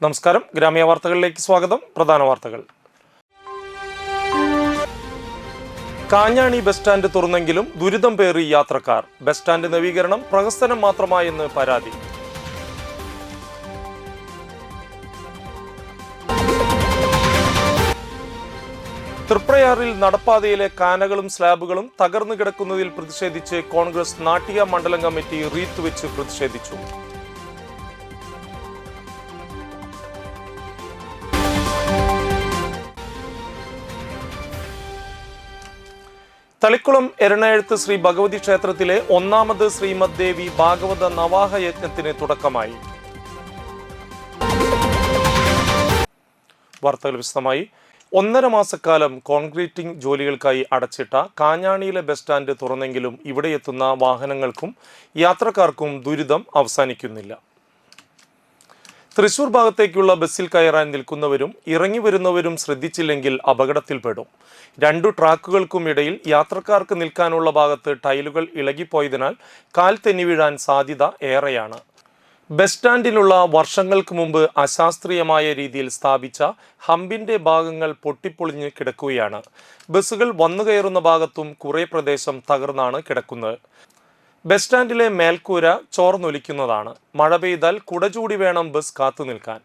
നമസ്കാരം. ഗ്രാമീയ വാർത്തകളിലേക്ക് സ്വാഗതം. പ്രധാന വാർത്തകൾ. കാഞ്ഞാണി ബസ് സ്റ്റാൻഡ് തുറന്നെങ്കിലും ദുരിതം പേറി യാത്രക്കാർ. ബസ് സ്റ്റാൻഡ് നവീകരണം പ്രഹസനം മാത്രമായെന്ന് പരാതി. തൃപ്രയാറിൽ നടപ്പാതയിലെ കാനകളും സ്ലാബുകളും തകർന്നു കിടക്കുന്നതിൽ പ്രതിഷേധിച്ച് കോൺഗ്രസ് നാട്ടിക മണ്ഡലം കമ്മിറ്റി റീത്ത് വെച്ച് പ്രതിഷേധിച്ചു. തളിക്കുളം എരണേഴുത്ത് ശ്രീ ഭഗവതി ക്ഷേത്രത്തിലെ ഒന്നാമത് ശ്രീമദ് ദേവി ഭാഗവത നവാഹ യജ്ഞത്തിന് തുടക്കമായി. വാർത്തകൾ വിശദമായി. 1.5 മാസക്കാലം കോൺക്രീറ്റിംഗ് ജോലികൾക്കായി അടച്ചിട്ട കാഞ്ഞാണിയിലെ ബസ് സ്റ്റാൻഡ് തുറന്നെങ്കിലും ഇവിടെ എത്തുന്ന വാഹനങ്ങൾക്കും യാത്രക്കാർക്കും ദുരിതം അവസാനിക്കുന്നില്ല. തൃശൂർ ഭാഗത്തേക്കുള്ള ബസ്സിൽ കയറാൻ നിൽക്കുന്നവരും ഇറങ്ങി വരുന്നവരും ശ്രദ്ധിച്ചില്ലെങ്കിൽ അപകടത്തിൽപ്പെടും. 2 ട്രാക്കുകൾക്കും ഇടയിൽ യാത്രക്കാർക്ക് നിൽക്കാനുള്ള ഭാഗത്ത് ടൈലുകൾ ഇളകിപ്പോയതിനാൽ കാൽ തെന്നി വീഴാൻ സാധ്യത ഏറെയാണ്. ബസ് സ്റ്റാൻഡിലുള്ള വർഷങ്ങൾക്ക് മുമ്പ് അശാസ്ത്രീയമായ രീതിയിൽ സ്ഥാപിച്ച ഹമ്പിന്റെ ഭാഗങ്ങൾ പൊട്ടിപ്പൊളിഞ്ഞ് കിടക്കുകയാണ്. ബസ്സുകൾ വന്നു കയറുന്ന ഭാഗത്തും കുറേ പ്രദേശം തകർന്നാണ് കിടക്കുന്നത്. ബസ് സ്റ്റാൻഡിലെ മേൽക്കൂര ചോർന്നൊലിക്കുന്നതാണ്. മഴ പെയ്താൽ കുടചൂടി വേണം ബസ് കാത്തു നിൽക്കാൻ.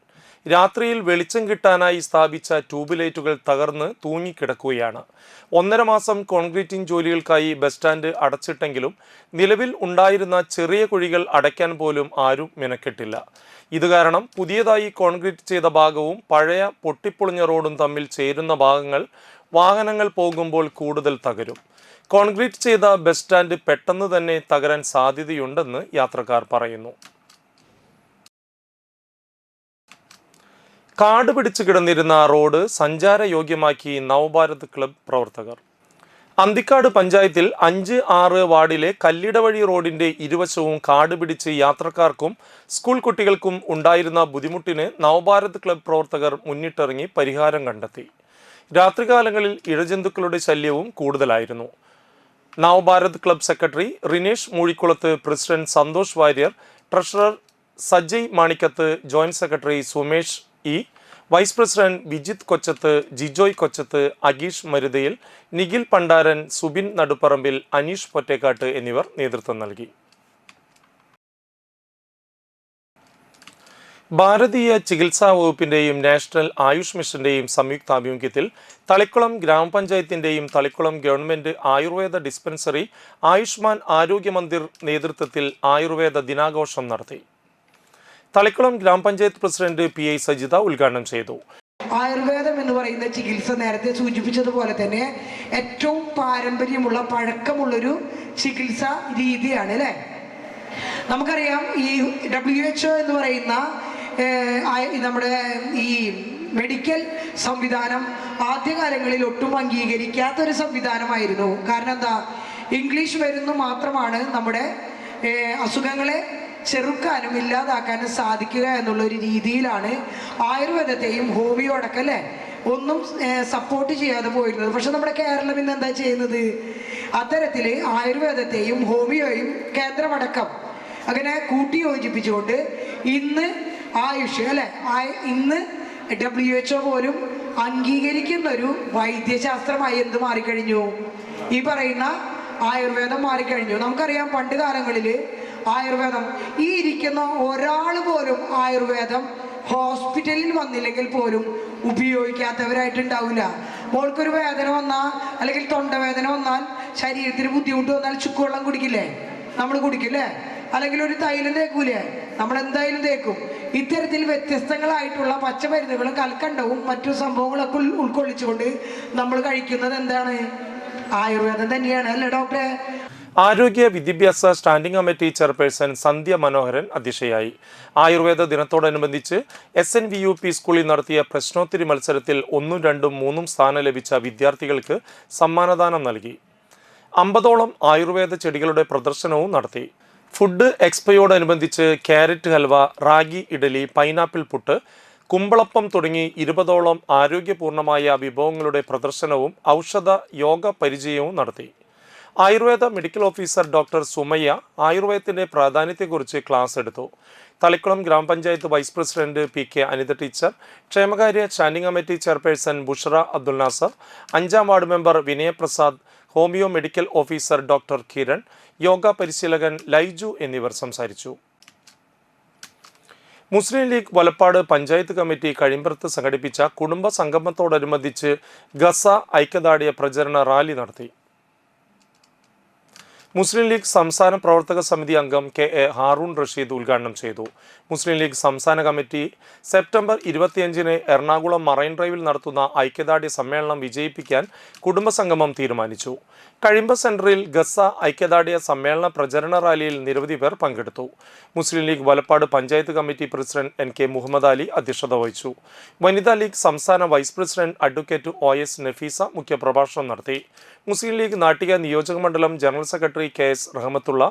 രാത്രിയിൽ വെളിച്ചം കിട്ടാനായി സ്ഥാപിച്ച ട്യൂബ് ലൈറ്റുകൾ തകർന്ന് തൂങ്ങിക്കിടക്കുകയാണ്. 1.5 മാസം കോൺക്രീറ്റിംഗ് ജോലികൾക്കായി ബസ് സ്റ്റാൻഡ് അടച്ചിട്ടെങ്കിലും നിലവിൽ ഉണ്ടായിരുന്ന ചെറിയ കുഴികൾ അടയ്ക്കാൻ പോലും ആരും മെനക്കെട്ടില്ല. ഇത് കാരണം പുതിയതായി കോൺക്രീറ്റ് ചെയ്ത ഭാഗവും പഴയ പൊട്ടിപ്പൊളിഞ്ഞ റോഡും തമ്മിൽ ചേരുന്ന ഭാഗങ്ങൾ വാഹനങ്ങൾ പോകുമ്പോൾ കൂടുതൽ തകരും. കോൺക്രീറ്റ് ചെയ്ത ബസ് സ്റ്റാൻഡ് പെട്ടെന്ന് തന്നെ തകരാൻ സാധ്യതയുണ്ടെന്ന് യാത്രക്കാർ പറയുന്നു. കാട് പിടിച്ചു കിടന്നിരുന്ന റോഡ് സഞ്ചാരയോഗ്യമാക്കി നവഭാരത് ക്ലബ് പ്രവർത്തകർ. അന്തിക്കാട് പഞ്ചായത്തിൽ 5, 6 വാർഡിലെ കല്ലിടവഴി റോഡിന്റെ ഇരുവശവും കാട് പിടിച്ച് യാത്രക്കാർക്കും സ്കൂൾ കുട്ടികൾക്കും ഉണ്ടായിരുന്ന ബുദ്ധിമുട്ടിന് നവഭാരത് ക്ലബ് പ്രവർത്തകർ മുന്നിട്ടിറങ്ങി പരിഹാരം കണ്ടെത്തി. രാത്രികാലങ്ങളിൽ ഇഴജന്തുക്കളുടെ ശല്യവും കൂടുതലായിരുന്നു. Navbharat club secretary Rinesh Moozhikkulath, president Santhosh Warrier, treasurer Sajay Manikkath, joint secretary Sumesh E, vice president Vijith Kochath, Jijoy Kochath, Ageesh Maruthayil, Nikhil Pandaran, Subin Naduparambil, Aneesh Pottekkatt എന്നിവർ നേതൃത്വം നൽകി. ഭാരതീയ ചികിത്സാ വകുപ്പിന്റെയും നാഷണൽ ആയുഷ് മിഷന്റെയും സംയുക്താഭിമുഖ്യത്തിൽ തളിക്കുളം ഗ്രാമപഞ്ചായത്തിന്റെയും തളിക്കുളം ഗവൺമെന്റ് ആയുർവേദ ഡിസ്പെൻസറി ആയുഷ്മാൻ ആരോഗ്യ മന്ദിർ നേതൃത്വത്തിൽ ആയുർവേദ ദിനാഘോഷം നടത്തി. തളിക്കുളം ഗ്രാമപഞ്ചായത്ത് പ്രസിഡന്റ് PI സജിത ഉദ്ഘാടനം ചെയ്തു. ആയുർവേദം എന്ന് പറയുന്ന ചികിത്സ നേരത്തെ സൂചിപ്പിച്ചതുപോലെ തന്നെ ഏറ്റവും പാരമ്പര്യമുള്ള പഴക്കമുള്ളൊരു ചികിത്സാ രീതിയാണ് അല്ലേ. നമുക്കറിയാം ഈ WHO എന്ന് പറയുന്ന നമ്മുടെ ഈ മെഡിക്കൽ സംവിധാനം ആദ്യകാലങ്ങളിൽ ഒട്ടും അംഗീകരിക്കാത്തൊരു സംവിധാനമായിരുന്നു. കാരണം എന്താ, ഇംഗ്ലീഷ് മരുന്ന് മാത്രമാണ് നമ്മുടെ അസുഖങ്ങളെ ചെറുക്കാനും ഇല്ലാതാക്കാനും സാധിക്കുക എന്നുള്ളൊരു രീതിയിലാണ് ആയുർവേദത്തെയും ഹോമിയോ അടക്കല്ലേ ഒന്നും സപ്പോർട്ട് ചെയ്യാതെ പോയിരുന്നത്. പക്ഷെ നമ്മുടെ കേരളം ഇന്ന് എന്താ ചെയ്യുന്നത്, അത്തരത്തിൽ ആയുർവേദത്തെയും ഹോമിയോയും കേന്ദ്രമടക്കം അങ്ങനെ കൂട്ടി യോജിപ്പിച്ചുകൊണ്ട് ഇന്ന് ആയുഷ് അല്ലെ ഇന്ന് WHO പോലും അംഗീകരിക്കുന്ന ഒരു വൈദ്യശാസ്ത്രമായി എന്ത് മാറിക്കഴിഞ്ഞു, ഈ പറയുന്ന ആയുർവേദം മാറിക്കഴിഞ്ഞു. നമുക്കറിയാം പണ്ട് കാലങ്ങളിൽ ആയുർവേദം ഈ ഇരിക്കുന്ന ഒരാൾ പോലും ആയുർവേദം ഹോസ്പിറ്റലിൽ വന്നില്ലെങ്കിൽ പോലും ഉപയോഗിക്കാത്തവരായിട്ടുണ്ടാവില്ല. മോൾക്കൊരു വേദന വന്നാൽ അല്ലെങ്കിൽ തൊണ്ടവേദന വന്നാൽ, ശരീരത്തിന് ബുദ്ധിമുട്ട് വന്നാൽ ചുക്കുവെള്ളം കുടിക്കില്ലേ, നമ്മൾ കുടിക്കില്ലേ, അല്ലെങ്കിൽ ഒരു തൈലം തേക്കൂലേ, നമ്മൾ എന്തായാലും തേക്കും. ഇത്തരത്തിൽ വ്യത്യസ്തങ്ങളായിട്ടുള്ള പച്ചമരുന്നുകളും കൽക്കണ്ടവും മറ്റു സംഭവങ്ങളൊക്കെ ഉൾക്കൊള്ളിച്ചുകൊണ്ട് നമ്മൾ കഴിക്കുന്നത് എന്താണ്, ആയുർവേദം തന്നെയാണ് അല്ലേ ഡോക്ടറെ. ആരോഗ്യ വിദ്യാഭ്യാസ സ്റ്റാൻഡിംഗ് കമ്മിറ്റി ചെയർപേഴ്സൺ സന്ധ്യ മനോഹരൻ അധ്യക്ഷയായി. ആയുർവേദ ദിനത്തോടനുബന്ധിച്ച് SNVUP സ്കൂളിൽ നടത്തിയ പ്രശ്നോത്തരി മത്സരത്തിൽ 1, 2, 3 സ്ഥാനം ലഭിച്ച വിദ്യാർത്ഥികൾക്ക് സമ്മാനദാനം നൽകി. 50ഓളം ആയുർവേദ ചെടികളുടെ പ്രദർശനവും നടത്തി. ഫുഡ് എക്സ്പോയോടനുബന്ധിച്ച് ക്യാരറ്റ് ഹൽവ, റാഗി ഇഡലി, പൈനാപ്പിൾ പുട്ട്, കുമ്പളപ്പം തുടങ്ങി 20ഓളം ആരോഗ്യപൂർണമായ വിഭവങ്ങളുടെ പ്രദർശനവും ഔഷധ യോഗ പരിചയവും നടത്തി. Ayurveda medical officer doctor Sumayya ആയുർവേദത്തിന്റെ പ്രാധാന്യത്തെക്കുറിച്ച് ക്ലാസ് എടുത്തു. തളിക്കുളം ഗ്രാമപഞ്ചായത്ത് വൈസ് പ്രസിഡന്റ് പി.കെ. അനിത ടീച്ചർ, ക്ഷേമകാര്യ standing committee chairperson Bushara Abdul Nasser, 5ാം ward member Vinayaprasad, homeo medical officer doctor Kiran, yoga പരിശീലകൻ ലൈജു എന്നിവർ സംസാരിച്ചു. Muslim League Valappad panchayat committee Kazhimbram സംഘടിപ്പിച്ച കുടുംബ സംഗമത്തോടനുബന്ധിച്ച് ഗസ ഐക്യദാർഢ്യ പ്രചരണ റാലി നടത്തി. മുസ്ലിം ലീഗ് സംസ്ഥാന പ്രവർത്തക സമിതി അംഗം കെ.എ. ഹാറൂൺ റഷീദ് ഉദ്ഘാടനം ചെയ്തു. മുസ്ലിം ലീഗ് സംസ്ഥാന കമ്മിറ്റി സെപ്റ്റംബർ 25-ന് എറണാകുളം മറൈൻ ഡ്രൈവിൽ നടത്തുന്ന ഐക്യദാർഢ്യ സമ്മേളനം വിജയിപ്പിക്കാൻ കുടുംബസംഗമം തീരുമാനിച്ചു. കഴിമ്പ സെന്ററിൽ ഗസ ഐക്യദാർഢ്യ സമ്മേളന പ്രചരണ റാലിയിൽ നിരവധി പേർ പങ്കെടുത്തു. Muslim League Valappad panchayat committee president N.K. Muhammad Ali അധ്യക്ഷത വഹിച്ചു. വനിതാ ലീഗ് സംസ്ഥാന vice president advocate O.S. Nafeesa മുഖ്യപ്രഭാഷണം നടത്തി. മുസ്ലിം ലീഗ് നാട്ടിക നിയോജക മണ്ഡലം general secretary K.S. Rahmathulla,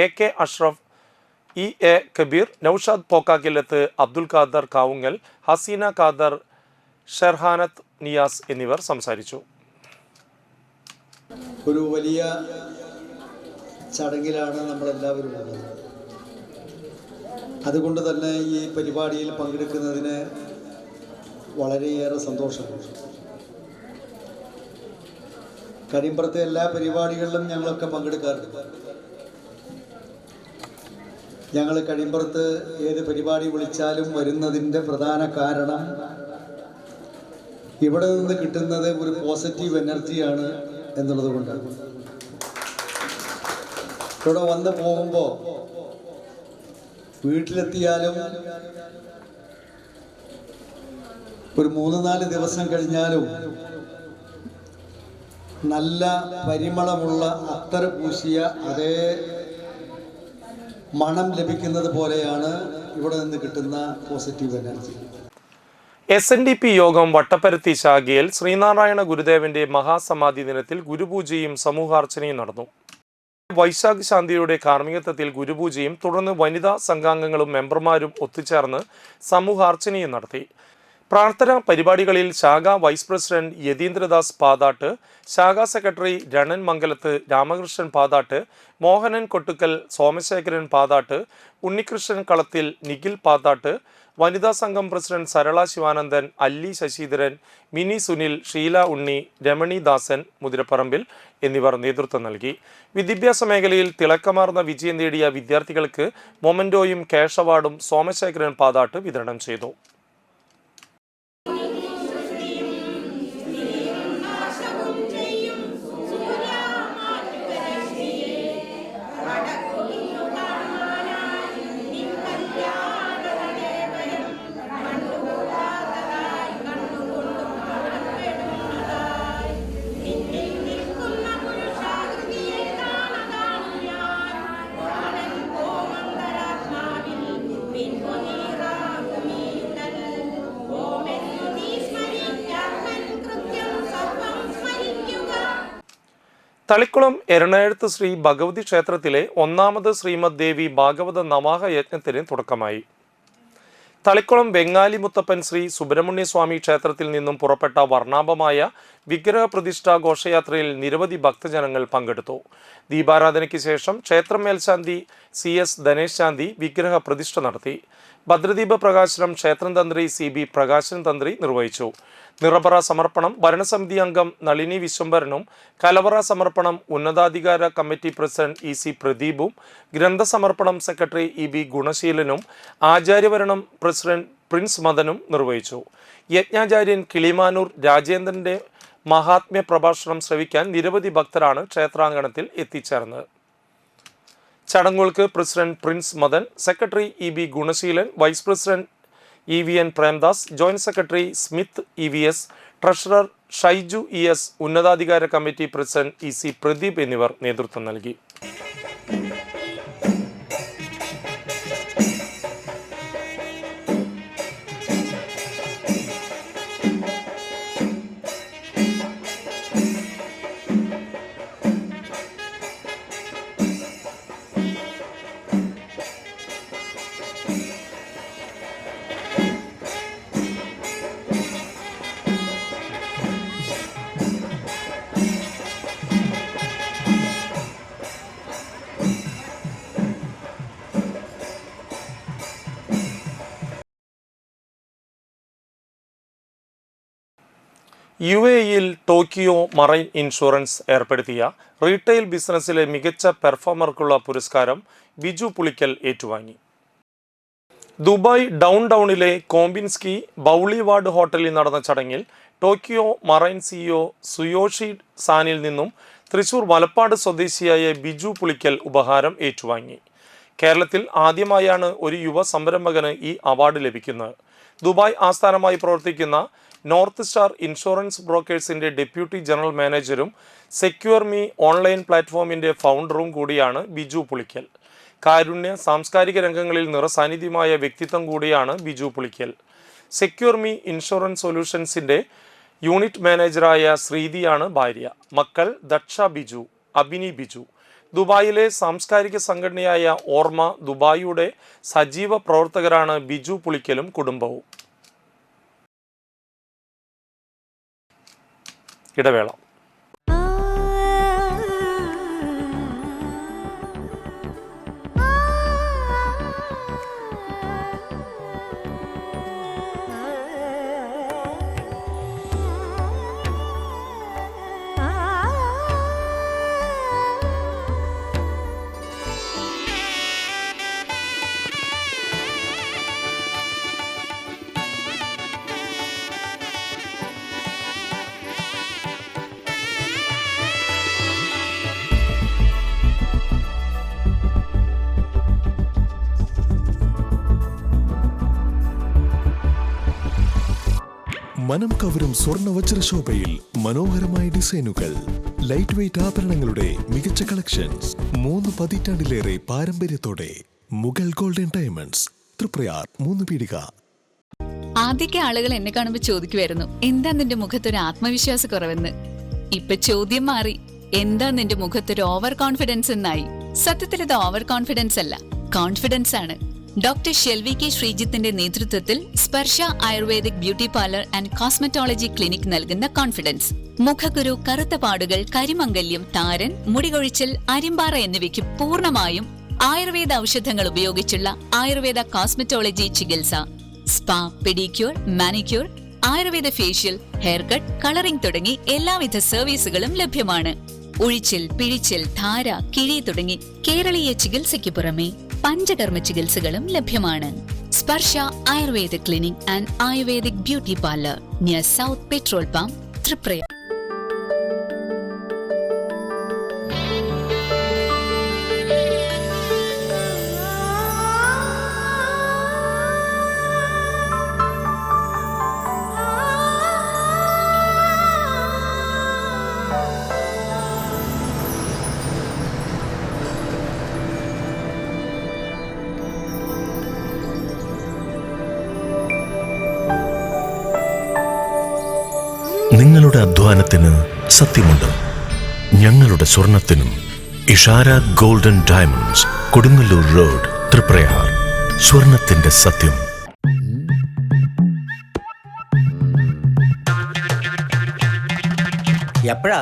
A.K. Ashraf, E.A. Kabeer, Noushad Pokkakkilath, Abdul Khader Kavungal, Haseena Khader, Sherhanath Niyas എന്നിവർ സംസാരിച്ചു. ഒരു വലിയ ചടങ്ങിലാണ് നമ്മളെല്ലാവരും ഉള്ളത്. അതുകൊണ്ട് തന്നെ ഈ പരിപാടിയിൽ പങ്കെടുക്കുന്നതിന് വളരെയേറെ സന്തോഷമുണ്ട്. കഴിമ്പറത്തെ എല്ലാ പരിപാടികളിലും ഞങ്ങളൊക്കെ പങ്കെടുക്കാറുണ്ട്. ഞങ്ങൾ കഴിമ്പറത്ത് ഏത് പരിപാടി വിളിച്ചാലും വരുന്നതിൻ്റെ പ്രധാന കാരണം ഇവിടെ നിന്ന് കിട്ടുന്നത് ഒരു പോസിറ്റീവ് എനർജിയാണ് എന്നുള്ളത് കൊണ്ടാണ്. ഇവിടെ വന്ന് പോകുമ്പോൾ വീട്ടിലെത്തിയാലും ഒരു 3-4 ദിവസം കഴിഞ്ഞാലും നല്ല പരിമളമുള്ള അത്തർ പൂശിയ അതേ മണം ലഭിക്കുന്നത് പോലെയാണ് ഇവിടെ നിന്ന് കിട്ടുന്ന പോസിറ്റീവ് എനർജി. SNDP യോഗം വട്ടപ്പരത്തി ശാഖയിൽ ശ്രീനാരായണ ഗുരുദേവന്റെ മഹാസമാധി ദിനത്തിൽ ഗുരുപൂജയും സമൂഹാർച്ചനയും നടന്നു. വൈശാഖ് ശാന്തിയുടെ കാർമ്മികത്വത്തിൽ ഗുരുപൂജയും തുടർന്ന് വനിതാ സംഘാംഗങ്ങളും മെമ്പർമാരും ഒത്തുചേർന്ന് സമൂഹാർച്ചനയും നടത്തി. പ്രാർത്ഥനാ പരിപാടികളിൽ ശാഖാ വൈസ് പ്രസിഡന്റ് യതീന്ദ്രദാസ് പാതാട്ട്, ശാഖാ സെക്രട്ടറി രണൻ മംഗലത്ത്, രാമകൃഷ്ണൻ പാതാട്ട്, മോഹനൻ കൊട്ടുക്കൽ, സോമശേഖരൻ പാതാട്ട്, ഉണ്ണികൃഷ്ണൻ കളത്തിൽ, നിഖിൽ പാതാട്ട്, വനിതാ സംഘം പ്രസിഡന്റ് സരള ശിവാനന്ദൻ, അല്ലി ശശിധരൻ, മിനി സുനിൽ, ഷീല ഉണ്ണി, രമണി ദാസൻ മുതിരപ്പറമ്പിൽ എന്നിവർ നേതൃത്വം നൽകി. വിദ്യാഭ്യാസ മേഖലയിൽ തിളക്കമാർന്ന വിജയം നേടിയ വിദ്യാർത്ഥികൾക്ക് മൊമന്റോയും ക്യാഷ് അവാർഡും സോമശേഖരൻ പാതാട്ട് വിതരണം ചെയ്തു. തളിക്കുളം എരണേഴത്ത് ശ്രീ ഭഗവതി ക്ഷേത്രത്തിലെ 1ാമത് ശ്രീമദ് ദേവി ഭാഗവത നവാഹ യജ്ഞത്തിന് തുടക്കമായി. തളിക്കുളം വെങ്ങാലി മുത്തപ്പൻ ശ്രീ സുബ്രഹ്മണ്യ സ്വാമി ക്ഷേത്രത്തിൽ നിന്നും പുറപ്പെട്ട വർണ്ണാഭമായ വിഗ്രഹ പ്രതിഷ്ഠാ ഘോഷയാത്രയിൽ നിരവധി ഭക്തജനങ്ങൾ പങ്കെടുത്തു. ദീപാരാധനയ്ക്ക് ശേഷം ക്ഷേത്രം മേൽശാന്തി CS ധനേഷ് ശാന്തി വിഗ്രഹ പ്രതിഷ്ഠ നടത്തി. ഭദ്രദീപ പ്രകാശനം ക്ഷേത്രം തന്ത്രി CB പ്രകാശൻ തന്ത്രി നിർവഹിച്ചു. നിറപറ സമർപ്പണം ഭരണസമിതി അംഗം നളിനി വിശ്വംഭരനും, കലവറ സമർപ്പണം ഉന്നതാധികാര കമ്മിറ്റി പ്രസിഡന്റ് EC പ്രദീപും, ഗ്രന്ഥസമർപ്പണം സെക്രട്ടറി EB ഗുണശീലനും, ആചാര്യവരണം പ്രസിഡന്റ് പ്രിൻസ് മദനും നിർവഹിച്ചു. യജ്ഞാചാര്യൻ കിളിമാനൂർ രാജേന്ദ്രന്റെ മഹാത്മ്യ പ്രഭാഷണം ശ്രവിക്കാൻ നിരവധി ഭക്തരാണ് ക്ഷേത്രാങ്കണത്തിൽ എത്തിച്ചേർന്നത്. ചടങ്ങുകൾക്ക് president Prince Madan, secretary EB Gunaseelan, vice president EVN Premdas, joint secretary Smith EVS, treasurer Shaiju ES, ഉന്നതാധികാര കമ്മിറ്റി പ്രസിഡന്റ് EC പ്രദീപ് എന്നിവർ നേതൃത്വം നൽകി. UAEയിൽ ടോക്കിയോ മറൈൻ ഇൻഷുറൻസ് ഏർപ്പെടുത്തിയ റീറ്റെയിൽ ബിസിനസ്സിലെ മികച്ച പെർഫോമർക്കുള്ള പുരസ്കാരം ബിജു പുളിക്കൽ ഏറ്റുവാങ്ങി. ദുബായ് ഡൗൺ ടൗണിലെ കോമ്പിൻസ്കി ബൗളിവാർഡ് ഹോട്ടലിൽ നടന്ന ചടങ്ങിൽ ടോക്കിയോ മറൈൻ CEO സുയോഷി സാനിൽ നിന്നും തൃശൂർ വലപ്പാട് സ്വദേശിയായ ബിജു പുളിക്കൽ ഉപഹാരം ഏറ്റുവാങ്ങി. കേരളത്തിൽ ആദ്യമായാണ് ഒരു യുവ സംരംഭകന് ഈ അവാർഡ് ലഭിക്കുന്നത്. ദുബായ് ആസ്ഥാനമായി പ്രവർത്തിക്കുന്ന നോർത്ത് സ്റ്റാർ ഇൻഷുറൻസ് ബ്രോക്കേഴ്സിന്റെ ഡെപ്യൂട്ടി ജനറൽ മാനേജരും സെക്യൂർ മീ ഓൺലൈൻ പ്ലാറ്റ്ഫോമിന്റെ ഫൗണ്ടറും കൂടിയാണ് ബിജു പുളിക്കൽ. കാരുണ്യ സാംസ്കാരിക രംഗങ്ങളിൽ നിറസാന്നിധ്യമായ വ്യക്തിത്വം കൂടിയാണ് Biju Pulikkal. Secure me insurance സൊല്യൂഷൻസിന്റെ യൂണിറ്റ് മാനേജറായ ശ്രീതിയാണ് ഭാര്യ. മക്കൾ ദക്ഷ ബിജു, അഭിനി ബിജു. ദുബായിലെ സാംസ്കാരിക സംഘടനയായ ഓർമ്മ ദുബായിയുടെ സജീവ പ്രവർത്തകരാണ് ബിജു പുളിക്കലും കുടുംബവും. ഇടവേള. മനം കവരും സ്വർണ്ണ വജ്രശോഭയിൽ മനോഹരമായ ഡിസൈനുകൾ, ലൈറ്റ് വെയ്റ്റ് ആഭരണങ്ങളുടെ മികച്ച കളക്ഷൻസ്, 3 പതിറ്റാണ്ടിലേറെ പാരമ്പര്യത്തോടെ മുഗൾ ഗോൾഡൻ ഡയമണ്ട്സ്, തൃപ്രയാർ 3 പീടിക. ആദ്യമൊക്കെ ആളുകൾ എന്നെ കാണുമ്പോൾ ചോദിക്കുമായിരുന്നു, എന്താ നിന്റെ മുഖത്തൊരു ആത്മവിശ്വാസ കുറവെന്ന്. ഇപ്പൊ ചോദ്യം മാറി, എന്താ നിന്റെ മുഖത്തൊരു ഓവർ കോൺഫിഡൻസ് എന്നായി. സത്യത്തിൽ ഇത് ഓവർ കോൺഫിഡൻസ് അല്ല, കോൺഫിഡൻസ് ആണ്. ഡോക്ടർ ഷെൽവി കെ ശ്രീജിത്തിന്റെ നേതൃത്വത്തിൽ Sparsha ayurvedic beauty parlour and cosmetology clinic നൽകുന്ന കോൺഫിഡൻസ്. മുഖക്കുരു, കറുത്ത പാടുകൾ, കരിമംഗല്യം, താരൻ, മുടികൊഴിച്ചൽ, അരിമ്പാറ എന്നിവയ്ക്ക് പൂർണ്ണമായും ആയുർവേദ ഔഷധങ്ങൾ ഉപയോഗിച്ചുള്ള ആയുർവേദ കോസ്മെറ്റോളജി ചികിത്സ. Spa, pedicure, manicure, Ayurveda facial, hair cut, colouring തുടങ്ങി എല്ലാവിധ സർവീസുകളും ലഭ്യമാണ്. ഉഴിച്ചിൽ, പിഴിച്ചിൽ, ധാര, കിഴി തുടങ്ങി കേരളീയ ചികിത്സയ്ക്ക് പുറമെ പഞ്ചകർമ്മ ചികിത്സകളും ലഭ്യമാണ്. Sparsha Ayurveda clinic and ayurvedic beauty parlour near south petrol pump, Triprayar. നിങ്ങളുടെ അധ്വാനത്തിന് സത്യമുണ്ട്, ഞങ്ങളുടെ സ്വർണത്തിനും. Ishara golden diamonds, Kodungallur road, Triprayar. സ്വർണത്തിന്റെ സത്യം. എപ്പോഴാ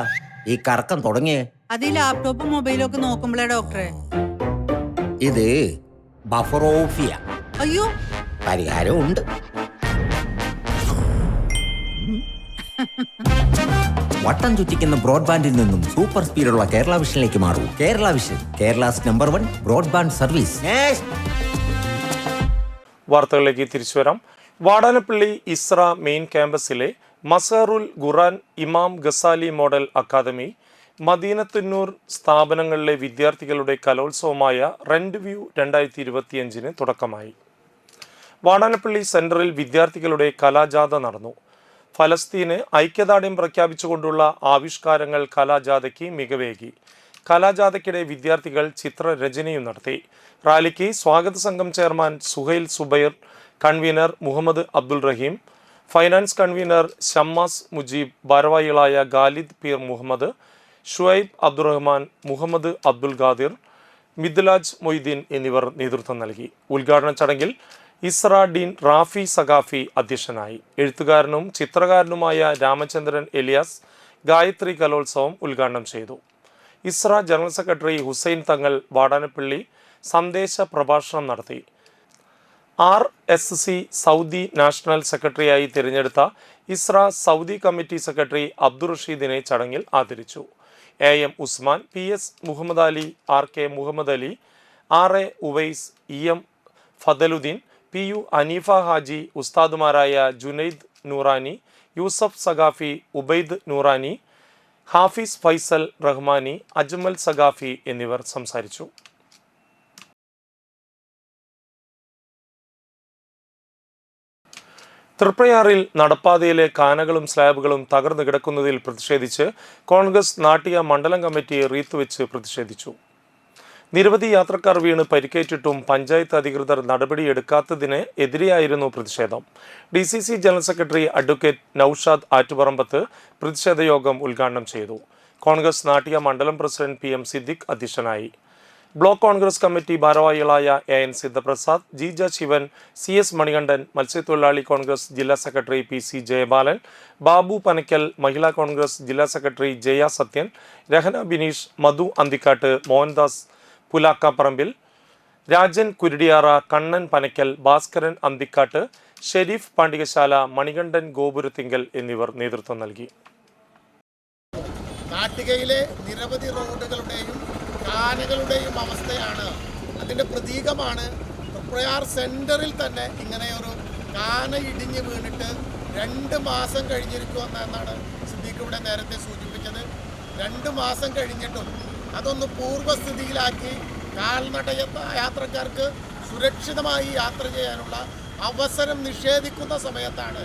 ഈ കറക്കം തുടങ്ങിയേ? അത് ഈ ലാപ്ടോപ്പും മൊബൈലും ഒക്കെ നോക്കുമ്പോഴേ ഡോക്ടറെ. ഇത് ബഫറോഫിയ. അയ്യോ, പരിഹാരം ഉണ്ട്. വട്ടം ചുറ്റിക്കുന്ന ബ്രോഡ്ബാൻഡിൽ നിന്നും സൂപ്പർ സ്പീഡുള്ള കേരള വിഷനിലേക്ക് മാറൂ. Kerala vision, Kerala's number 1 broadband service. വാർത്തകളിലേക്ക് തിരിച്ചു വരാം. വാടാനപ്പള്ളി ഇസ്ര മെയിൻ ക്യാമ്പസിലെ മസറുൽ ഖുറാൻ ഇമാം ഗസാലി മോഡൽ അക്കാദമി, മദീനത്തുന്നൂർ സ്ഥാപനങ്ങളിലെ വിദ്യാർത്ഥികളുടെ കലോത്സവമായ റെന്റ് വ്യൂ 2025 തുടക്കമായി. വാടാനപ്പള്ളി സെന്ററിൽ വിദ്യാർത്ഥികളുടെ കലാജാഥ നടന്നു. ഫലസ്തീന് ഐക്യദാർഢ്യം പ്രഖ്യാപിച്ചുകൊണ്ടുള്ള ആവിഷ്കാരങ്ങൾ കലാജാഥയ്ക്ക് മികവേകി. കലാജാഥയ്ക്കിടെ വിദ്യാർത്ഥികൾ ചിത്രരചനയും നടത്തി. റാലിക്ക് സ്വാഗത സംഘം ചെയർമാൻ സുഹൈൽ സുബൈർ, കൺവീനർ മുഹമ്മദ് അബ്ദുൾ റഹീം, ഫൈനാൻസ് കൺവീനർ ഷമ്മാസ് മുജീബ്, ഭാരവാഹികളായ ഖാലിദ് പീർ മുഹമ്മദ്, ഷുഐബ് അബ്ദുറഹ്മാൻ, മുഹമ്മദ് അബ്ദുൽ ഖാദിർ, മിദ്ലാജ് മൊയ്തീൻ എന്നിവർ നേതൃത്വം നൽകി. ഉദ്ഘാടന ചടങ്ങിൽ ഇസ്ര ഡീൻ റാഫി സഖാഫി അധ്യക്ഷനായി. എഴുത്തുകാരനും ചിത്രകാരനുമായ രാമചന്ദ്രൻ എലിയാസ് ഗായത്രി കലോത്സവം ഉദ്ഘാടനം ചെയ്തു. ഇസ്ര ജനറൽ സെക്രട്ടറി ഹുസൈൻ തങ്ങൾ വാടാനപ്പള്ളി സന്ദേശ പ്രഭാഷണം നടത്തി. RSC സൗദി നാഷണൽ സെക്രട്ടറിയായി തിരഞ്ഞെടുത്ത Isra Saudi committee secretary Abdul റഷീദിനെ ചടങ്ങിൽ ആദരിച്ചു. AM Usman, PS Muhammad Ali, RK Muhammad Ali, RA Uvais, EM ഫദലുദ്ദീൻ, PU Haneefa Haji, ഉസ്താദുമാരായ Junaid Noorani, Yusuf Saqafi, Ubaid Noorani, Hafiz Faisal Rahmani, Ajmal Saqafi എന്നിവർ സംസാരിച്ചു. തൃപ്രയാറിൽ നടപ്പാതയിലെ കാനകളും സ്ലാബുകളും തകർന്നു കിടക്കുന്നതിൽ പ്രതിഷേധിച്ച് കോൺഗ്രസ് നാട്ടിക മണ്ഡലം കമ്മിറ്റി റീത്തുവെച്ച് പ്രതിഷേധിച്ചു. നിരവധി യാത്രക്കാർ വീണ് പരിക്കേറ്റിട്ടും പഞ്ചായത്ത് അധികൃതർ നടപടിയെടുക്കാത്തതിന് എതിരെയായിരുന്നു പ്രതിഷേധം. DCC general secretary advocate Naushad Attuparambath പ്രതിഷേധ യോഗം ഉദ്ഘാടനം ചെയ്തു. കോൺഗ്രസ് നാട്ടിക മണ്ഡലം പ്രസിഡന്റ് PM സിദ്ദിഖ് അധ്യക്ഷനായി. ബ്ലോക്ക് കോൺഗ്രസ് കമ്മിറ്റി ഭാരവാഹികളായ AN സിദ്ധപ്രസാദ്, ജീജ ശിവൻ, CS മണികണ്ഠൻ, മത്സ്യത്തൊഴിലാളി കോൺഗ്രസ് ജില്ലാ സെക്രട്ടറി PC ജയബാലൻ, ബാബു പനക്കൽ, മഹിളാ കോൺഗ്രസ് ജില്ലാ സെക്രട്ടറി ജയ സത്യൻ, രഹന ബിനീഷ്, മധു അന്തിക്കാട്ട്, മോഹൻദാസ് പുലാക്കാപ്പറമ്പിൽ, രാജൻ കുരുടിയാറ, കണ്ണൻ പനക്കൽ, ഭാസ്കരൻ അന്തിക്കാട്ട്, ഷെരീഫ് പാണ്ടികശാല, മണികണ്ഠൻ ഗോപുരത്തിങ്കൽ എന്നിവർ നേതൃത്വം നൽകി. നാട്ടികയിലെ നിരവധി റോഡുകളുടെയും കാനകളുടെയും അവസ്ഥയാണ്. അതിൻ്റെ പ്രതീകമാണ് തൃപ്രയാർ സെൻറ്ററിൽ തന്നെ ഇങ്ങനെയൊരു കാന ഇടിഞ്ഞ് വീണിട്ട് 2 മാസം കഴിഞ്ഞിരിക്കുമെന്നാണ് സിദ്ദീഖ് ഇവിടെ നേരത്തെ സൂചിപ്പിച്ചത്. 2 മാസം കഴിഞ്ഞിട്ടും അതൊന്ന് പൂർവ്വസ്ഥിതിയിലാക്കി കാൽനട യാത്രക്കാർക്ക് സുരക്ഷിതമായി യാത്ര ചെയ്യാനുള്ള അവസരം നിഷേധിക്കുന്ന സമയത്താണ്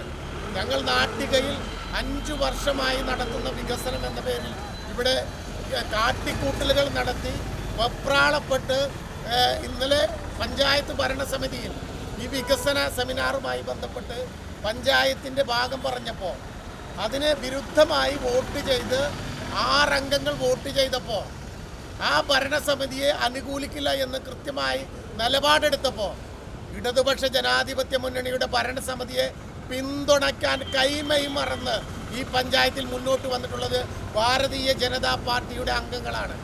ഞങ്ങൾ നാട്ടികയിൽ 5 വർഷമായി നടത്തുന്ന വികസനം എന്ന പേരിൽ ഇവിടെ കാട്ടിക്കൂട്ടലുകൾ നടത്തി വെപ്രാളപ്പെട്ട് ഇന്നലെ പഞ്ചായത്ത് ഭരണസമിതിയിൽ ഈ വികസന സെമിനാറുമായി ബന്ധപ്പെട്ട് പഞ്ചായത്തിൻ്റെ ഭാഗം പറഞ്ഞപ്പോൾ അതിന് വിരുദ്ധമായി വോട്ട് ചെയ്ത് 6 അംഗങ്ങൾ വോട്ട് ചെയ്തപ്പോൾ ആ ഭരണസമിതിയെ അനുകൂലിക്കില്ല എന്ന് കൃത്യമായി നിലപാടെടുത്തപ്പോൾ ഇടതുപക്ഷ ജനാധിപത്യ മുന്നണിയുടെ ഭരണസമിതിയെ പിന്തുണയ്ക്കാൻ കൈമൈ മറന്ന് ഈ പഞ്ചായത്തിൽ മുന്നോട്ട് വന്നിട്ടുള്ളത് ഭാരതീയ ജനതാ പാർട്ടിയുടെ അംഗങ്ങളാണ്.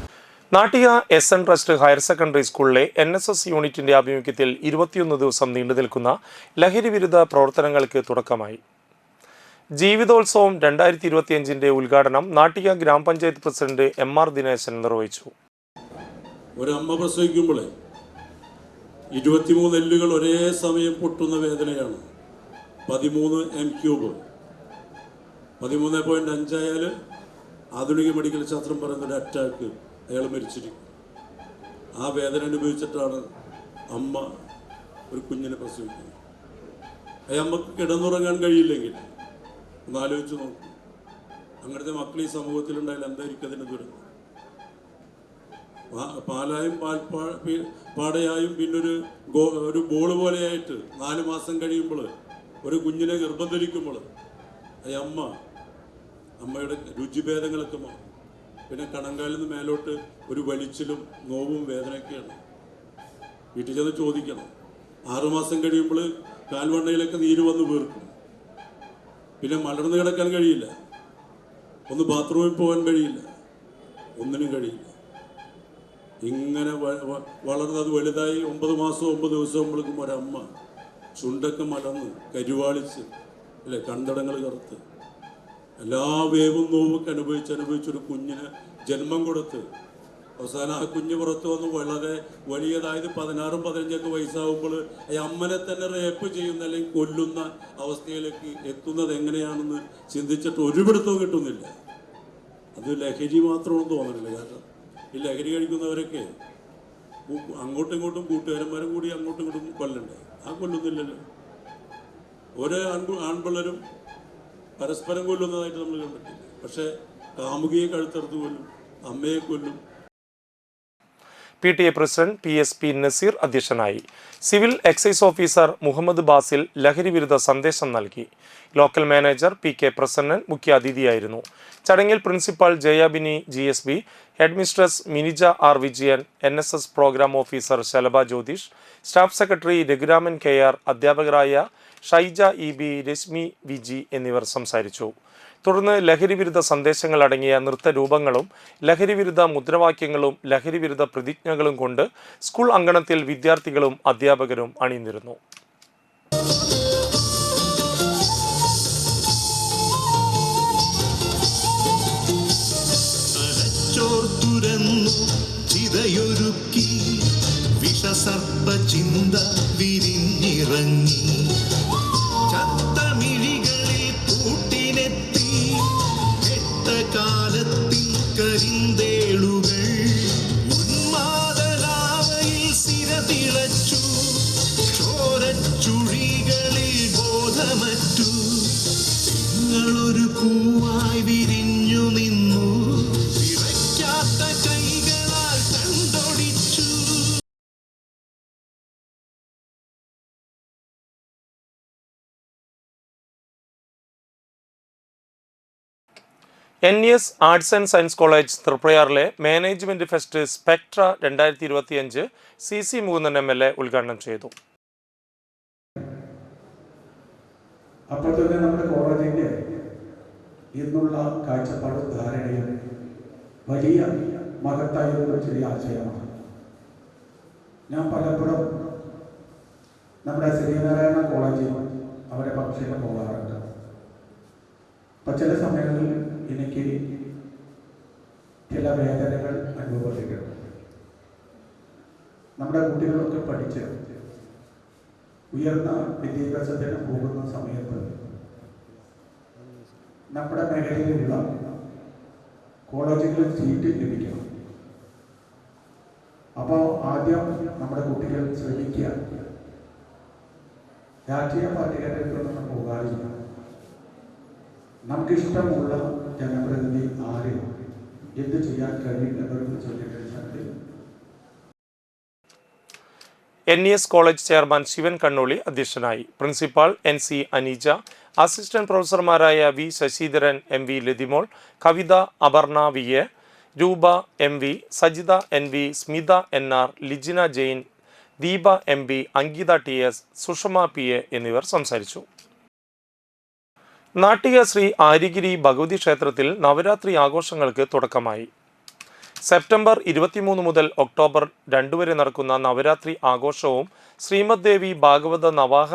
Nattika SN trust higher secondary സ്കൂളിലെ NSS യൂണിറ്റിന്റെ ആഭിമുഖ്യത്തിൽ 21 ദിവസം നീണ്ടു നിൽക്കുന്ന ലഹരി വിരുദ്ധ പ്രവർത്തനങ്ങൾക്ക് തുടക്കമായി. ജീവിതോത്സവം 2025 ഉദ്ഘാടനം നാട്ടിക ഗ്രാമപഞ്ചായത്ത് പ്രസിഡന്റ് MR ദിനേശൻ നിർവഹിച്ചു. ഒരമ്മ പ്രസവിക്കുമ്പോൾ 23 എല്ലുകൾ ഒരേ സമയം പൊട്ടുന്ന വേദനയാണ്. 13 m³ 13.5 ആയാൽ ആധുനിക മെഡിക്കൽ ശാസ്ത്രം പറയുന്നൊരു അറ്റാക്ക് അയാൾ മരിച്ചിരിക്കും. ആ വേദന അനുഭവിച്ചിട്ടാണ് അമ്മ ഒരു കുഞ്ഞിനെ പ്രസവിക്കുന്നത്. അമ്മക്ക് കിടന്നുറങ്ങാൻ കഴിയില്ലെങ്കിൽ ഒന്ന് ആലോചിച്ച് നോക്കും. അങ്ങനത്തെ മക്കൾ ഈ സമൂഹത്തിലുണ്ടായാൽ എന്തായിരിക്കും അതിന് ദുരന്തം? പാലായും പാടയായും പിന്നൊരു ബോൾ പോലെയായിട്ട് 4 മാസം കഴിയുമ്പോൾ ഒരു കുഞ്ഞിനെ ഗർഭം ധരിക്കുമ്പോൾ അമ്മയുടെ രുചിഭേദങ്ങളൊക്കെ മാറും. പിന്നെ കണങ്കാലിൽ നിന്ന് മേലോട്ട് ഒരു വലിച്ചിലും നോവും വേദനയൊക്കെയാണ്. വീട്ടിൽ ചെന്ന് ചോദിക്കണം. 6 മാസം കഴിയുമ്പോൾ കാൽവണ്ണയിലൊക്കെ നീര് വന്ന് വീർക്കും. പിന്നെ മലർന്ന് കിടക്കാൻ കഴിയില്ല, ഒന്ന് ബാത്റൂമിൽ പോകാൻ കഴിയില്ല, ഒന്നിനും കഴിയില്ല. ഇങ്ങനെ വളർന്നത് വലുതായി 9 മാസം 9 ദിവസമാകുമ്പോഴേക്കും ഒരമ്മ ചുണ്ടൊക്കെ മലർന്ന് കരുവാളിച്ച് അല്ലേ, കണ്ടടങ്ങൾ കറുത്ത് എല്ലാ വേവും നോവൊക്കെ അനുഭവിച്ചൊരു കുഞ്ഞിന് ജന്മം കൊടുത്ത് അവസാനം ആ കുഞ്ഞ് പുറത്ത് വന്ന് വളരെ വലിയതായത് 16-15 വയസ്സാകുമ്പോൾ അമ്മനെ തന്നെ റേപ്പ് ചെയ്യുന്ന അല്ലെങ്കിൽ കൊല്ലുന്ന അവസ്ഥയിലേക്ക് എത്തുന്നത് എങ്ങനെയാണെന്ന് ചിന്തിച്ചിട്ട് ഒരു പിടുത്തവും കിട്ടുന്നില്ല. അത് ലഹരി മാത്രമെന്ന് തോന്നുന്നില്ല. കാരണം ഈ ലഹരി കഴിക്കുന്നവരൊക്കെ അങ്ങോട്ടും ഇങ്ങോട്ടും കൂട്ടുകാരന്മാരും കൂടി അങ്ങോട്ടും ഇങ്ങോട്ടും കൊല്ലണ്ടേ? ആ കൊല്ലുന്നില്ലല്ലോ. ഓരോ ആൺപിള്ളേരും പരസ്പരം കൊല്ലുന്നതായിട്ട് നമ്മൾ കണ്ടിട്ടില്ല. പക്ഷേ കാമുകിയെ കഴുത്തറുത്ത് കൊല്ലും, അമ്മയെ കൊല്ലും. PTA പ്രസിഡന്റ് PSP നസീർ അധ്യക്ഷനായി. Civil excise officer Muhammad Basil ലഹരി വിരുദ്ധ സന്ദേശം നൽകി. ലോക്കൽ മാനേജർ PK പ്രസന്നൻ മുഖ്യാതിഥിയായിരുന്നു. ചടങ്ങിൽ principal Jayabini GSB, headmistress Minija R Vijayan, NSS programme officer Shalabha Jyothish, staff secretary Raghuraman KR, അധ്യാപകരായ ഷൈജ EB, രശ്മി VG എന്നിവർ സംസാരിച്ചു. തുടർന്ന് ലഹരിവിരുദ്ധ സന്ദേശങ്ങൾ അടങ്ങിയ നൃത്തരൂപങ്ങളും ലഹരിവിരുദ്ധ മുദ്രാവാക്യങ്ങളും ലഹരിവിരുദ്ധ പ്രതിജ്ഞകളും കൊണ്ട് സ്കൂൾ അങ്കണത്തിൽ വിദ്യാർത്ഥികളും അധ്യാപകരും അണിനിരന്നു. വിതയൊരുക്കി വിഷസർപ്പ ചിന്ത വിരിഞ്ഞിറങ്ങി ചത്തമിഴികളിൽ കൂട്ടിനെത്തി കാലത്തിൽ കരിന്തേളുകൾ ഉന്മാദലാവയിൽ സിരതിളച്ചു ചോരച്ചുഴികളിൽ ബോധമറ്റു നിങ്ങളൊരു പൂവായി വിരിഞ്ഞു നിന്നു വിറയ്ക്കാത്ത കൈകളാൽ കണ്ടൊടിച്ചു. NES arts and science college തൃപ്രയാറിലെ management fest Spectra 2025 CC Mukundan MLA ഉദ്ഘാടനം ചെയ്തു. അപ്പോൾ തന്നെ നമ്മുടെ കോളേജിൻ്റെ ഇന്നുള്ള കാഴ്ചപ്പാടും ധാരണയും വലിയ മഹത്തായൊരു ചെറിയ ആശയമാണ്. ഞാൻ പലപ്പോഴും നമ്മുടെ ശ്രീനാരായണ കോളേജിൽ അവരെ പക്ഷേ പോകാറുണ്ട്. അപ്പം ചില സമയങ്ങളിൽ എനിക്ക് ചില വേദനകൾ അനുഭവപ്പെട്ടിട്ടുണ്ട്. നമ്മുടെ കുട്ടികളൊക്കെ പഠിച്ച് ഉയർന്ന വിദ്യാഭ്യാസത്തിന് പോകുന്ന സമയത്ത് നമ്മുടെ മേഖലയിലുള്ള കോളേജുകളിൽ സീറ്റ് ലഭിക്കണം. അപ്പോൾ ആദ്യം നമ്മുടെ കുട്ടികൾ ശ്രമിക്കുക, രാഷ്ട്രീയ പാർട്ടികളിലേക്കൊന്നും പോകാറില്ല. നമുക്കിഷ്ടമുള്ള ജനപ്രതിനിധി ആര് എന്ത് ചെയ്യാൻ കഴിയും എന്നൊരു ചൊല്ലിക്കഴിഞ്ഞാൽ NES college chairman Shivan Kannoli അധ്യക്ഷനായി. പ്രിൻസിപ്പാൾ NC അനീജ, അസിസ്റ്റന്റ് പ്രൊഫസർമാരായ V Sasidharan, MV Lathimol, Kavitha Aparna VA, Roopa MV, Sajitha NV, Smitha NR, Lijina Jain, Deepa MB, Ankitha TS, Sushama PA എന്നിവർ സംസാരിച്ചു. നാട്ടിക ശ്രീ ആര്യഗിരി ഭഗവതി ക്ഷേത്രത്തിൽ നവരാത്രി ആഘോഷങ്ങൾക്ക് തുടക്കമായി. സെപ്റ്റംബർ 23 മുതൽ ഒക്ടോബർ 2 വരെ നടക്കുന്ന നവരാത്രി ആഘോഷവും ശ്രീമദ് ദേവി ഭാഗവത നവാഹ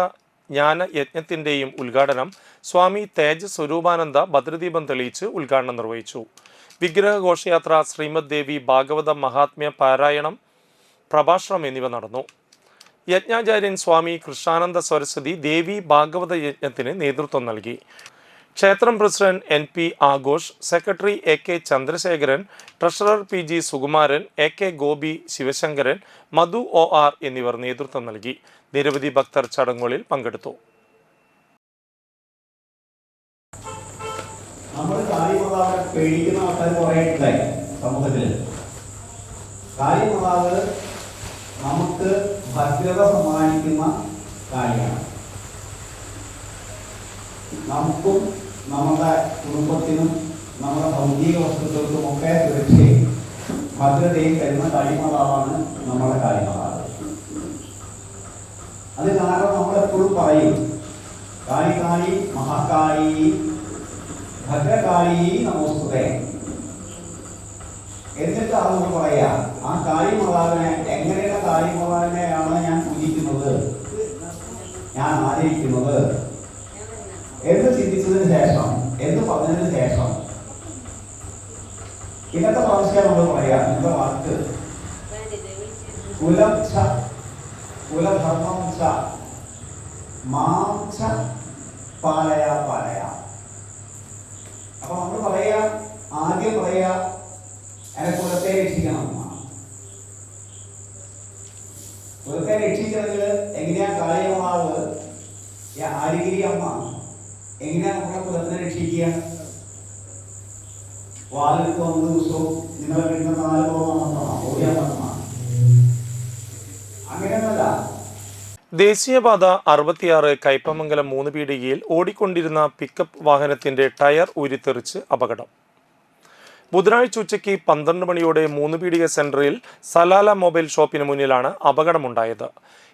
ജ്ഞാന യജ്ഞത്തിൻ്റെയും ഉദ്ഘാടനം സ്വാമി തേജ സ്വരൂപാനന്ദ ഭദ്രദീപം തെളിയിച്ച് ഉദ്ഘാടനം നിർവഹിച്ചു. വിഗ്രഹ ഘോഷയാത്ര, ശ്രീമദ് ദേവി ഭാഗവത മഹാത്മ്യ പാരായണം, പ്രഭാഷണം എന്നിവ നടന്നു. യജ്ഞാചാര്യൻ സ്വാമി കൃഷ്ണാനന്ദ സരസ്വതി ദേവി ഭാഗവത യജ്ഞത്തിന് നേതൃത്വം നൽകി. ക്ഷേത്രം president NP Aghosh, secretary AK Chandrasekharan, treasurer PG Sukumaran, AK Gopi, Sivasankaran, Madhu OR എന്നിവർ നേതൃത്വം നൽകി. നിരവധി ഭക്തർ ചടങ്ങുകളിൽ പങ്കെടുത്തു. നമ്മൾ കാളിമാതാവിനെ പേടിക്കുന്ന ആൾക്കാർ കുറേ ഉണ്ടായി സമൂഹത്തിൽ. കാളിമാതാവ് നമുക്ക് ഭദ്രത സമ്മാനിക്കുന്ന കാര്യമാണ്. നമുക്കും നമ്മുടെ കുടുംബത്തിനും നമ്മുടെ ഭൗതിക വസ്തുക്കൾക്കും ഒക്കെ സുരക്ഷയും ഭദ്രതയും തരുന്ന കാളിമാതാവാണ് നമ്മുടെ കാളിമാതാവ്. അത് കാരണം നമ്മളെപ്പോഴും പറയും കാളി കാളി മഹാകാളി ഭദ്രകാളി നമോസ്തുതേ. എന്നിട്ട് നമ്മൾ പറയാ ആ കാളിമാതാവിനെ എങ്ങനെയുള്ള കാളിമാതാവിനെയാണ് ഞാൻ പൂജിക്കുന്നത്, ഞാൻ ആദരിക്കുന്നത് എന്ന് ചിന്തിച്ചതിന് ശേഷം, എന്ന് പറഞ്ഞതിന് ശേഷം ഇന്നത്തെ പ്രാവശ്യം നമ്മൾ പറയാ ഇന്നത്തെ വാക്ക് കുലം ച കുലധർമ്മം ച മാം ച പാലയ പാലയ. അപ്പൊ നമ്മൾ പറയാ, ആദ്യം പറയാ എന്നെ കുലത്തെ രക്ഷിക്കണം. കുലത്തെ രക്ഷിക്കണമെങ്കിൽ എങ്ങനെയാ കാളിയമാവ് ആര്യഗിരി അമ്മ എങ്ങനെയാ നമ്മുടെ കുലത്തിനെ രക്ഷിക്കുക? വാലെടുത്ത് 1 ദിവസവും നിങ്ങളെ വീട്ടിൽ 4 ഓടിയാൽ അങ്ങനെയൊന്നല്ല. ദേശീയപാത 66 കയ്പമംഗലം 3 പീടികയിൽ ഓടിക്കൊണ്ടിരുന്ന പിക്കപ്പ് വാഹനത്തിന്റെ ടയർ ഊരിത്തെറിച്ച് അപകടം. ബുധനാഴ്ച ഉച്ചയ്ക്ക് 12 മണിയോടെ 3 പീടിക സെന്ററിൽ സലാല മൊബൈൽ ഷോപ്പിന് മുന്നിലാണ് അപകടമുണ്ടായത്.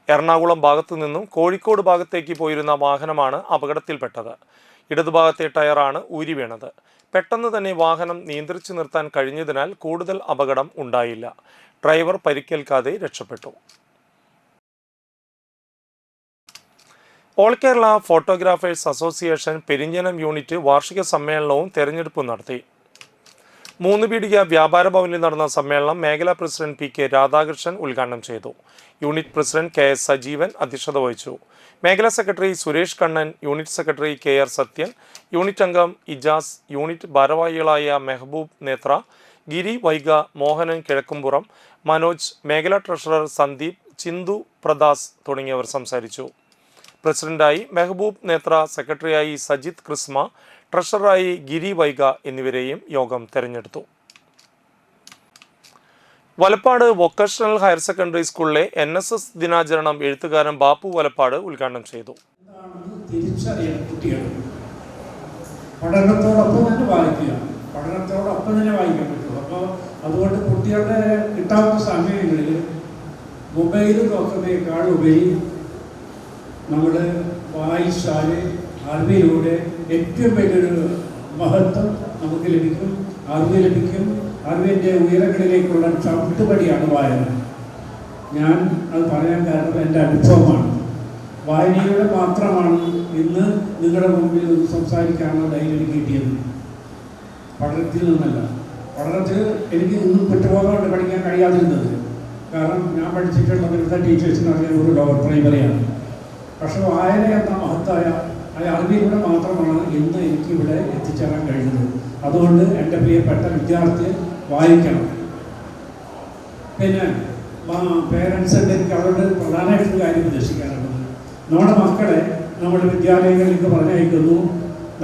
എറണാകുളം ഭാഗത്തു നിന്നും കോഴിക്കോട് ഭാഗത്തേക്ക് പോയിരുന്ന വാഹനമാണ് അപകടത്തിൽപ്പെട്ടത്. ഇടതുഭാഗത്തെ ടയറാണ് ഊരി വീണത്. പെട്ടെന്ന് തന്നെ വാഹനം നിയന്ത്രിച്ചു നിർത്താൻ കഴിഞ്ഞതിനാൽ കൂടുതൽ അപകടം ഉണ്ടായില്ല. ഡ്രൈവർ പരിക്കേൽക്കാതെ രക്ഷപ്പെട്ടു. All Kerala photographers association Perinjanam unit വാർഷിക സമ്മേളനവും തെരഞ്ഞെടുപ്പും നടത്തി. മൂന്ന് പീടിക വ്യാപാര ഭവനിൽ നടന്ന സമ്മേളനം മേഖലാ പ്രസിഡന്റ് പി കെ രാധാകൃഷ്ണൻ ഉദ്ഘാടനം ചെയ്തു. Unit president K S Sajeevan അധ്യക്ഷത വഹിച്ചു. മേഖലാ secretary Suresh Kannan, unit secretary K R Sathyan, unit അംഗം ഇജാസ്, യൂണിറ്റ് ഭാരവാഹികളായ മെഹബൂബ് നേത്ര, ഗിരി വൈഗ, മോഹനൻ കിഴക്കുംപുറം, മനോജ്, മേഖലാ ട്രഷറർ സന്ദീപ്, ചിന്തു പ്രദാസ് തുടങ്ങിയവർ സംസാരിച്ചു. പ്രസിഡന്റായി മെഹബൂബ് നേത്ര, സെക്രട്ടറിയായി സജിത് ക്രിസ്മ, ട്രഷററായി ഗിരി വൈഗ എന്നിവരെയും യോഗം തെരഞ്ഞെടുത്തു. വലപ്പാട് വൊക്കേഷണൽ ഹയർ സെക്കൻഡറി സ്കൂളിലെ NSS ദിനാചരണം എഴുത്തുകാരൻ ബാപ്പു വലപ്പാട് ഉദ്ഘാടനം ചെയ്തു. പഠനത്തോടൊപ്പം തന്നെ വായിക്കുക, പഠനത്തോടൊപ്പം തന്നെ വായിക്കാൻ പറ്റുള്ളൂ. അപ്പോൾ അതുകൊണ്ട് കുട്ടികളുടെ കിട്ടാവുന്ന സമയങ്ങളിൽ മൊബൈൽ നോക്കുന്നതിനേക്കാൾ ഉപരി നമ്മൾ വായിച്ചാൽ അറിവിലൂടെ ഏറ്റവും വലിയൊരു മഹത്വം നമുക്ക് ലഭിക്കും, അറിവ് ലഭിക്കും. അറിവിൻ്റെ ഉയരങ്ങളിലേക്കുള്ള ചവിട്ടുപടിയാണ് വായന. ഞാൻ അത് പറയാൻ കാരണം എൻ്റെ അനുഭവമാണ്. വായനയിലൂടെ മാത്രമാണ് ഇന്ന് നിങ്ങളുടെ മുമ്പിൽ സംസാരിക്കാനുള്ള ധൈര്യം കിട്ടിയത്. പഠനത്തിൽ നിന്നല്ല. പഠനത്തിൽ എനിക്ക് ഇന്നും കുറ്റബോധമുണ്ട് പഠിക്കാൻ കഴിയാതിരുന്നത്. കാരണം ഞാൻ പഠിച്ചിട്ടുള്ള വിരുദ്ധ ടീച്ചേഴ്സിന് അറിയാൻ ഒരു ലോവർ പ്രൈമറിയാണ്. പക്ഷെ വായന എന്ന മഹത്തായ അറിവിലൂടെ മാത്രമാണ് ഇന്ന് എനിക്കിവിടെ എത്തിച്ചേരാൻ കഴിയുന്നത്. അതുകൊണ്ട് എൻ്റെ പ്രിയപ്പെട്ട വിദ്യാർത്ഥി വായിക്കണം. പിന്നെ പേരൻസിൻ്റെ എനിക്ക് അവരുടെ പ്രധാനമായിട്ടൊരു കാര്യം ഉദ്ദേശിക്കാനുള്ളത്, നമ്മുടെ മക്കളെ നമ്മുടെ വിദ്യാലയങ്ങളിലേക്ക് പറഞ്ഞയക്കുന്നു.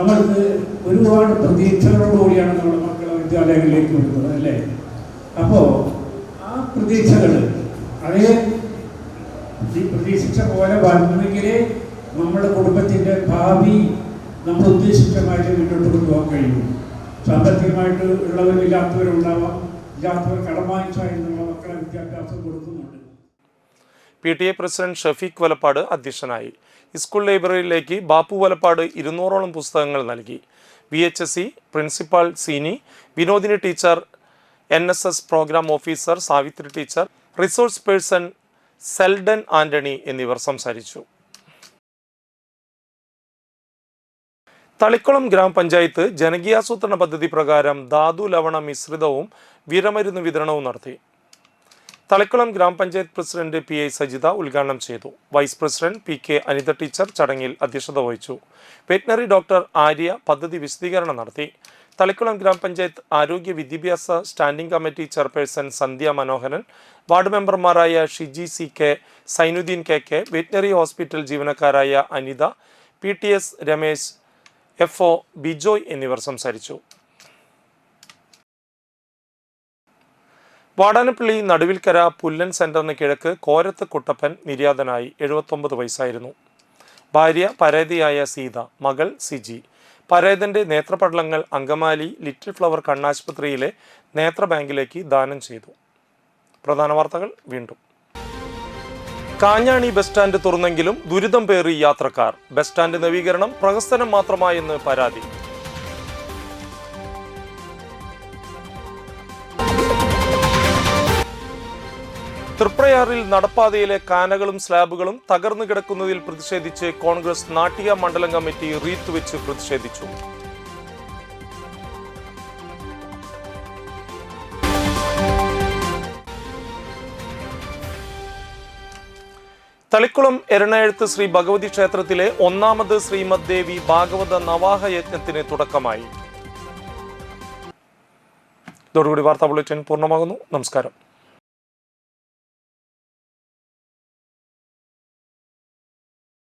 നമ്മൾക്ക് ഒരുപാട് പ്രതീക്ഷകളോടുകൂടിയാണ് നമ്മുടെ മക്കളെ വിദ്യാലയങ്ങളിലേക്ക് വിടുന്നത്, അല്ലേ? അപ്പോൾ ആ പ്രതീക്ഷകൾ അതേ പ്രതീക്ഷിച്ച പോലെ വരണമെങ്കിലേ നമ്മുടെ കുടുംബത്തിൻ്റെ ഭാവി നമ്മൾ ഉദ്ദേശിച്ച മാതിരി മുന്നോട്ട് കൊണ്ടുപോകാൻ കഴിയും. സാമ്പത്തികമായിട്ട് ഉള്ളവരും ഇല്ലാത്തവരുണ്ടാവാം. ഇല്ലാത്തവർ കടം വാങ്ങിച്ചാൽ നമ്മുടെ മക്കളെ വിദ്യാഭ്യാസം കൊടുക്കുന്നുണ്ട്. PTA പ്രസിഡന്റ് ഷഫീഖ് വലപ്പാട് അധ്യക്ഷനായി. സ്കൂൾ ലൈബ്രറിയിലേക്ക് ബാപ്പു വലപ്പാട് 200ഓളം പുസ്തകങ്ങൾ നൽകി. VHSE principal Seeni, Vinodini teacher, NSS programme officer Savithri teacher, resource person Seldon Antony എന്നിവർ സംസാരിച്ചു. തളിക്കുളം ഗ്രാമപഞ്ചായത്ത് ജനകീയാസൂത്രണ പദ്ധതി പ്രകാരം ധാതു ലവണ മിശ്രിതവും വിരമരുന്ന് വിതരണവും നടത്തി. തളിക്കുളം ഗ്രാമപഞ്ചായത്ത് പ്രസിഡന്റ് PI സജിത ഉദ്ഘാടനം ചെയ്തു. Vice president PK Anitha teacher ചടങ്ങിൽ അധ്യക്ഷത വഹിച്ചു. വെറ്റിനറി ഡോക്ടർ ആര്യ പദ്ധതി വിശദീകരണം നടത്തി. തളിക്കുളം ഗ്രാമപഞ്ചായത്ത് ആരോഗ്യ വിദ്യാഭ്യാസ standing committee chairperson Sandhya Manoharan, ward മെമ്പർമാരായ Shiji CK, Sainuddeen KK, veterinary hospital ജീവനക്കാരായ അനിത, PTS രമേശ്, FO ബിജോയ് എന്നിവർ സംസാരിച്ചു. വാടാനപ്പള്ളി നടുവിൽക്കര പുല്ലൻ സെന്ററിന് കിഴക്ക് കോരത്ത് കുട്ടപ്പൻ നിര്യാതനായി. 79 വയസ്സായിരുന്നു. ഭാര്യ പരേതയായ സീത, മകൾ സിജി. പരേതന്റെ നേത്രപടലങ്ങൾ അങ്കമാലി ലിറ്റിൽ ഫ്ലവർ കണ്ണാശുപത്രിയിലെ നേത്ര ബാങ്കിലേക്ക് ദാനം ചെയ്തു. പ്രധാന വാർത്തകൾ വീണ്ടും. കാഞ്ഞാണി ബസ് സ്റ്റാൻഡ് തുറന്നെങ്കിലും ദുരിതം പേറി യാത്രക്കാർ. ബസ് സ്റ്റാൻഡ് നവീകരണം പ്രഹസനം മാത്രമായെന്ന് പരാതി. തൃപ്രയാറിൽ നടപ്പാതയിലെ കാനകളും സ്ലാബുകളും തകർന്നു കിടക്കുന്നതിൽ പ്രതിഷേധിച്ച് കോൺഗ്രസ് നാട്ടിക മണ്ഡലം കമ്മിറ്റി റീത്ത് വെച്ച് പ്രതിഷേധിച്ചു. തളിക്കുളം എരണയെഴുത്ത് ശ്രീ ഭഗവതി ക്ഷേത്രത്തിലെ 1ാമത് ശ്രീമദ് ദേവി ഭാഗവത നവാഹ യജ്ഞത്തിന് തുടക്കമായി. ഇതോടുകൂടി വാർത്താ ബുള്ളറ്റിൻ പൂർണ്ണമാകുന്നു. നമസ്കാരം.